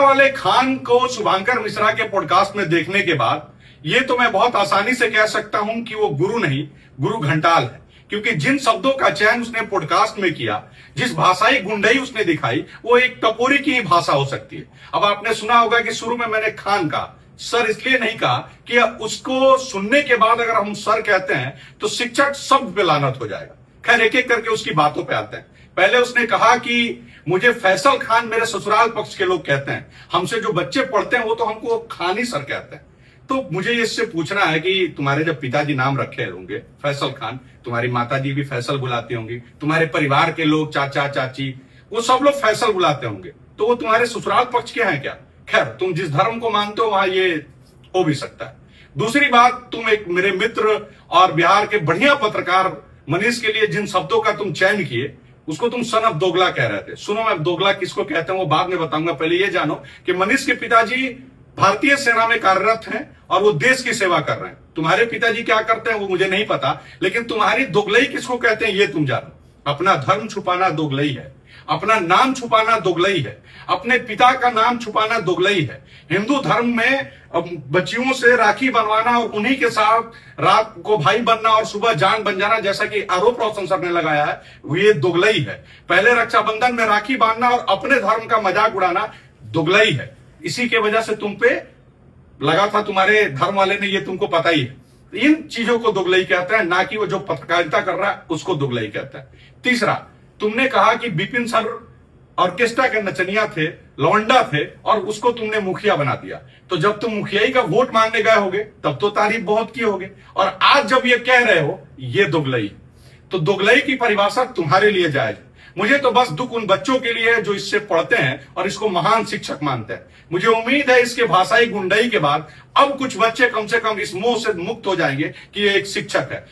वाले खान को शुभांकर मिश्रा के पॉडकास्ट में देखने के बाद ये तो मैं बहुत आसानी से कह सकता हूं कि वो गुरु नहीं, गुरु घंटाल है। क्योंकि जिन शब्दों का चयन उसने पॉडकास्ट में किया, जिस भाषाई गुंडई उसने दिखाई, वो एक टपोरी की ही भाषा हो सकती है। अब आपने सुना होगा कि शुरू में मैंने खान कहा, सर इसलिए नहीं कहा कि उसको सुनने के बाद अगर हम सर कहते हैं तो शिक्षक शब्द पे लानत हो जाएगा। खैर, एक एक करके उसकी बातों पे आते हैं। पहले उसने कहा कि मुझे फैसल खान मेरे ससुराल पक्ष के लोग कहते हैं, हमसे जो बच्चे पढ़ते हैं वो तो हमको खान ही सर कहते हैं। तो मुझे इससे पूछना है कि तुम्हारे जब पिताजी नाम रखे होंगे फैसल खान, तुम्हारी माताजी भी फैसल बुलाती होंगी, तुम्हारे परिवार के लोग चाचा चाची वो सब लोग फैसल बुलाते होंगे, तो वो तुम्हारे ससुराल पक्ष के हैं क्या? खैर, तुम जिस धर्म को मानते हो वहां ये हो भी सकता है। दूसरी बात, तुम एक मेरे मित्र और बिहार के बढ़िया पत्रकार मनीष के लिए जिन शब्दों का तुम चयन किए, उसको तुम सन ऑफ दोगला कह रहे थे। सुनो, मैं दोगला किसको कहते हैं वो बाद में बताऊंगा। पहले ये जानो कि मनीष के पिताजी भारतीय सेना में कार्यरत हैं और वो देश की सेवा कर रहे हैं। तुम्हारे पिताजी क्या करते हैं वो मुझे नहीं पता, लेकिन तुम्हारी दोगलई किसको कहते हैं ये तुम जानो। अपना धर्म छुपाना दोगलई है, अपना नाम छुपाना दोगलई है, अपने पिता का नाम छुपाना दोगलई है। हिंदू धर्म में बच्चियों से राखी बनवाना और उन्हीं के साथ रात को भाई बनना और सुबह जान बन जाना, जैसा कि आरोप रोशन सर ने लगाया है, ये दोगलई है। पहले रक्षाबंधन में राखी बांधना और अपने धर्म का मजाक उड़ाना दोगलई है। इसी के वजह से तुम पे लगा था, तुम्हारे धर्म वाले ने, ये तुमको पता ही है। इन चीजों को दोगलई कहते हैं, ना कि वो जो पत्रकारिता कर रहा है उसको दोगलई कहते हैं। तीसरा, तुमने कहा कि बिपिन सर ऑर्केस्ट्रा के नचनिया थे, लौंडा थे और उसको तुमने मुखिया बना दिया। तो जब तुम मुखियाई का वोट मांगने गए होगे तब तो तारीफ बहुत की होगे, और आज जब ये कह रहे हो ये दोगलई। तो दोगलई की परिभाषा तुम्हारे लिए जायज है। मुझे तो बस दुख उन बच्चों के लिए है जो इससे पढ़ते हैं और इसको महान शिक्षक मानते हैं। मुझे उम्मीद है इसके भाषाई गुंडई के बाद अब कुछ बच्चे कम से कम इस मोह से मुक्त हो जाएंगे कि ये एक शिक्षक है।